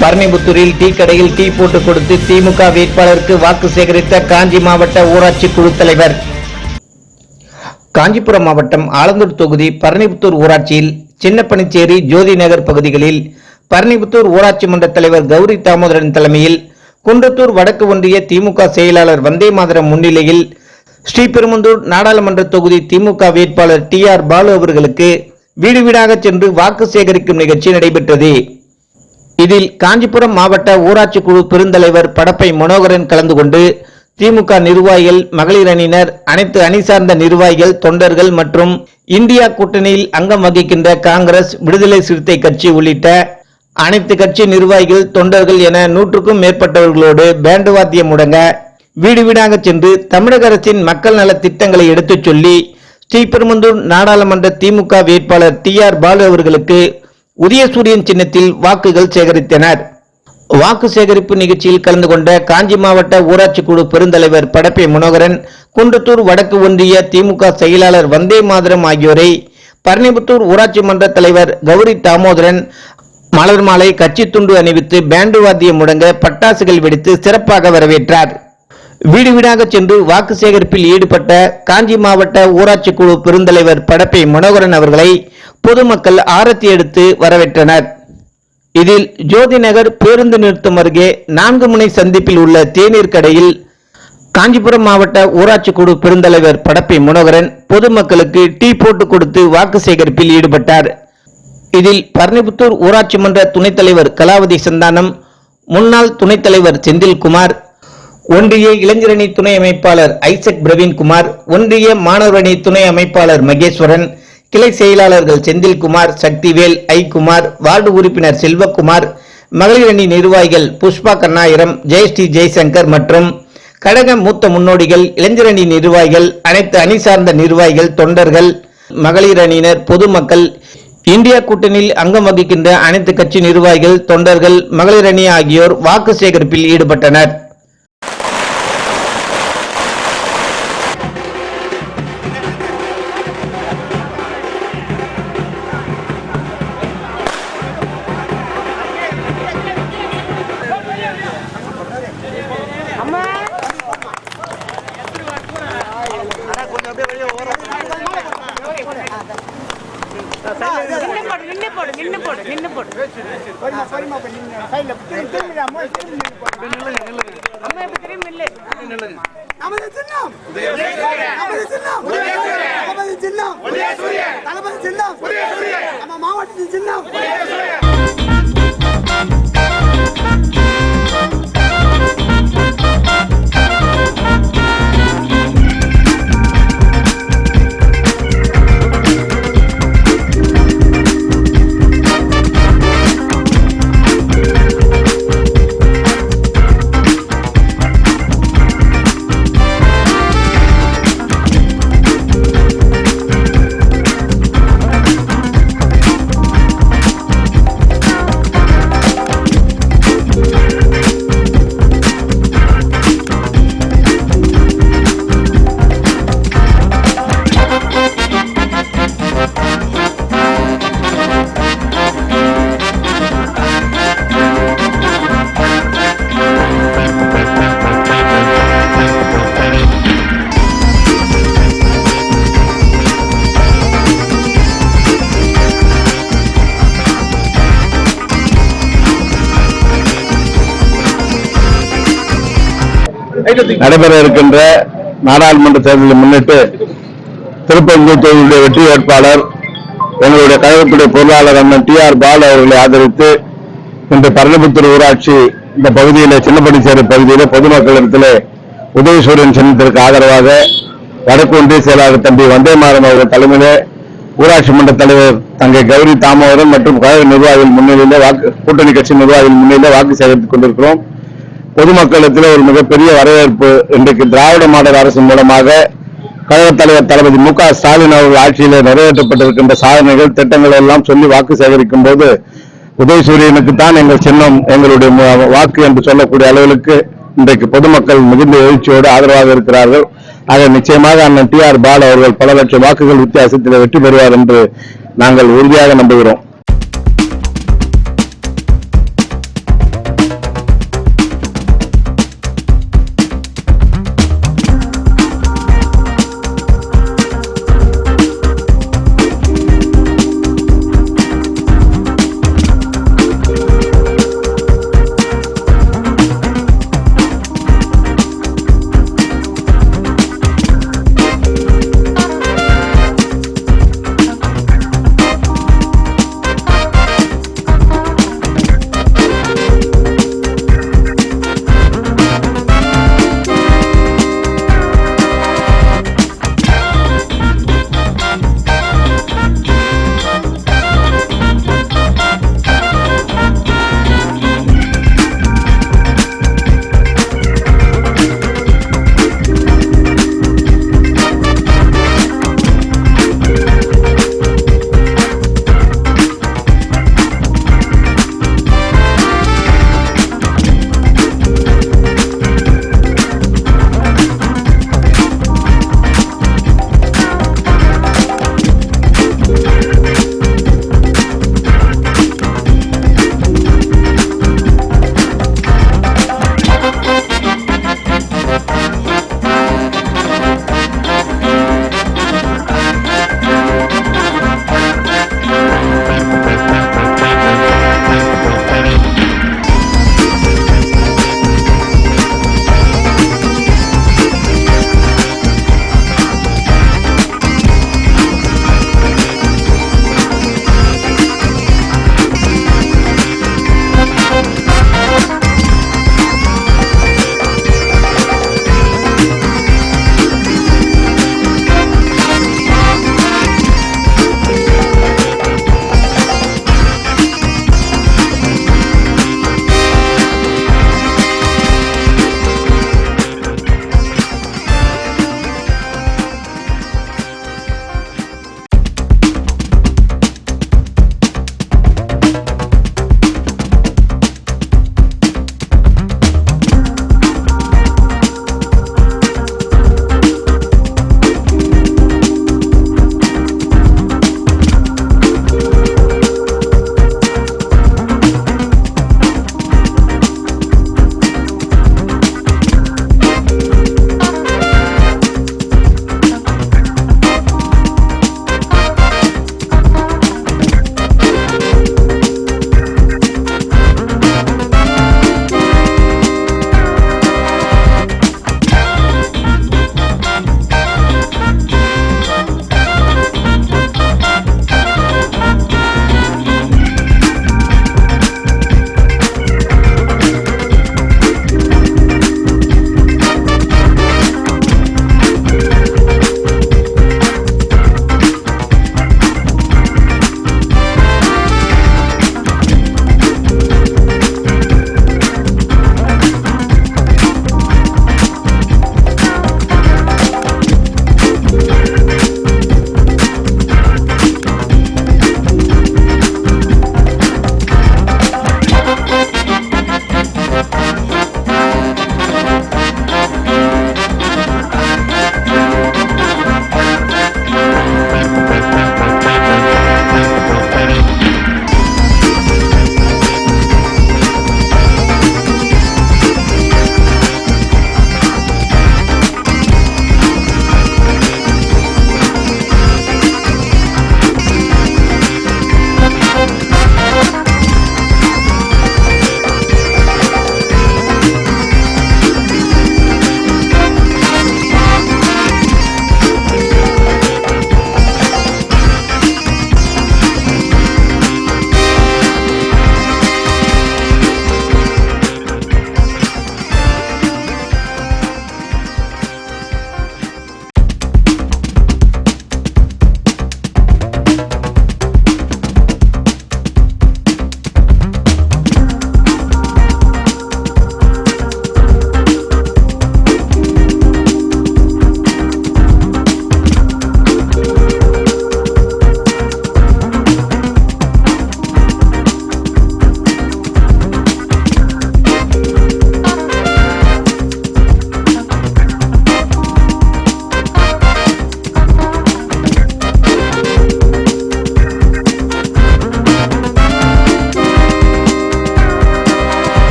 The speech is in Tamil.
பரணிபுத்தூரில் டீ கடையில் டீ போட்டு கொடுத்து திமுக வேட்பாளருக்கு வாக்கு சேகரித்த காஞ்சி மாவட்ட ஊராட்சி குழு தலைவர். காஞ்சிபுரம் மாவட்டம் ஆலந்தூர் தொகுதி பரணிபுத்தூர் ஊராட்சியில் சின்னப்பனிச்சேரி ஜோதி நகர் பகுதிகளில் பரணிபுத்தூர் ஊராட்சி மன்ற தலைவர் கௌரி தாமோதரன் தலைமையில் குன்றத்தூர் வடக்கு ஒன்றிய திமுக செயலாளர் வந்தே மாதரம் முன்னிலையில் ஸ்ரீபெரும்புதூர் நாடாளுமன்ற தொகுதி திமுக வேட்பாளர் TR பாலு அவர்களுக்கு வீடு வீடாக சென்று வாக்கு சேகரிக்கும் நிகழ்ச்சி நடைபெற்றது. இதில் காஞ்சிபுரம் மாவட்ட ஊராட்சி குழு பெருந்தலைவர் படப்பை மனோகரன் கலந்து கொண்டு திமுக நிர்வாகிகள், மகளிர் அணியினர், அனைத்து அணி சார்ந்த நிர்வாகிகள், தொண்டர்கள் மற்றும் இந்தியா கூட்டணியில் அங்கம் வகிக்கின்ற காங்கிரஸ், விடுதலை சிறுத்தை கட்சி உள்ளிட்ட அனைத்து கட்சி நிர்வாகிகள், தொண்டர்கள் என 100க்கும் மேற்பட்டவர்களோடு பேண்டு வாத்தியம் முழங்க வீடு வீடாக சென்று தமிழக அரசின் மக்கள் நல திட்டங்களை எடுத்துச் சொல்லி ஸ்ரீபெரும்புதூர் நாடாளுமன்ற திமுக வேட்பாளர் TR பாலு அவர்களுக்கு உதயசூரியன் சின்னத்தில் வாக்குகள் சேகரித்தனர். வாக்கு சேகரிப்பு நிகழ்ச்சியில் கலந்து கொண்ட காஞ்சி மாவட்ட ஊராட்சி குழு பெருந்தலைவர் படப்பை மனோகரன், குன்றத்தூர் வடக்கு ஒன்றிய திமுக செயலாளர் வந்தே மாதரம் ஆகியோரை பரணிபுத்தூர் ஊராட்சி மன்ற தலைவர் கௌரி தாமோதரன் மலர் மாலை, கட்சி துண்டு அணிவித்து பேண்டு வாத்தியம் முழங்க பட்டாசுகள் வெடித்து சிறப்பாக வரவேற்றார். வீடு வீடாக சென்று வாக்கு சேகரிப்பில் ஈடுபட்ட காஞ்சி மாவட்ட ஊராட்சி குழு பெருந்தலைவர் படப்பை மனோகரன் அவர்களை பொதுமக்கள் ஆரத்தி எடுத்து வரவேற்றனர். இதில் ஜோதி நகர் பேருந்து நிறுத்தம் அருகே 4 முனை சந்திப்பில் உள்ள தேநீர் கடையில் காஞ்சிபுரம் மாவட்ட ஊராட்சி குழு பெருந்தலைவர் படப்பை மனோகரன் பொதுமக்களுக்கு டீ போட்டு கொடுத்து வாக்கு சேகரிப்பில் ஈடுபட்டார். இதில் பரணிபுத்தூர் ஊராட்சி மன்ற துணைத் தலைவர் கலாவதி சந்தானம், முன்னாள் துணைத் தலைவர் செந்தில்குமார், ஒன்றிய இளைஞரணி துணை அமைப்பாளர் ஐசக் பிரவீன்குமார், ஒன்றிய மாணவரணி துணை அமைப்பாளர் மகேஸ்வரன், கிளை செயலாளர்கள் செந்தில்குமார், சக்திவேல், ஐகுமார், வார்டு உறுப்பினர் செல்வகுமார், மகளிர் அணி நிர்வாகிகள் புஷ்பா கண்ணாயிரம், ஜெயஸ்ரீ ஜெய்சங்கர் மற்றும் கழக மூத்த முன்னோடிகள், இளைஞரணி நிர்வாகிகள், அனைத்து அணி சார்ந்த நிர்வாகிகள், தொண்டர்கள், மகளிர் அணியினர், பொதுமக்கள், இந்தியா கூட்டணியில் அங்கம் வகிக்கின்ற அனைத்து கட்சி நிர்வாகிகள், தொண்டர்கள், மகளிர் அணி ஆகியோர் வாக்கு சேகரிப்பில் ஈடுபட்டனர். நடைபெற இருக்கின்ற நாடாளுமன்ற தேர்தலை முன்னிட்டு திருப்பெரும்புதூர் தொகுதியுடைய வெற்றி வேட்பாளர் எங்களுடைய கழகத்துடைய பொருளாளர் அண்ணன் TR பாலு அவர்களை ஆதரித்து இன்று பரணிபுத்தூர் ஊராட்சி இந்த பகுதியிலே சின்னப்பனிச்சேரி பகுதியிலே பொதுமக்களிடத்திலே உதயசூரியன் சின்னத்திற்கு ஆதரவாக வடக்கு ஒன்றிய செயலாளர் தம்பி வந்தே மாதரம் அவர்கள் தலைமையிலே ஊராட்சி மன்ற தலைவர் தங்கை கௌரி தாமோதரன் மற்றும் கழக நிர்வாகிகள் முன்னிலையிலே கூட்டணி கட்சி நிர்வாகிகள் முன்னிலையிலே வாக்கு சேகரித்துக் கொண்டிருக்கிறோம். பொதுமக்களிடத்தில் ஒரு மிகப்பெரிய வரவேற்பு இன்றைக்கு திராவிட மாடல் அரசு மூலமாக கழக தலைவர் தளபதி மு க ஸ்டாலின் அவர்கள் ஆட்சியிலே நிறைவேற்றப்பட்டிருக்கின்ற சாதனைகள், திட்டங்கள் எல்லாம் சொல்லி வாக்கு சேகரிக்கும் போது உதயசூரியனுக்கு தான் எங்கள் சின்னம், எங்களுடைய வாக்கு என்று சொல்லக்கூடிய அளவுக்கு இன்றைக்கு பொதுமக்கள் மிகுந்த எழுச்சியோடு ஆதரவாக இருக்கிறார்கள். ஆக நிச்சயமாக அண்ணன் TR பாலு அவர்கள் பல லட்சம் வாக்குகள் வித்தியாசத்தில் வெற்றி பெறுவார் என்று நாங்கள் உறுதியாக நம்புகிறோம்.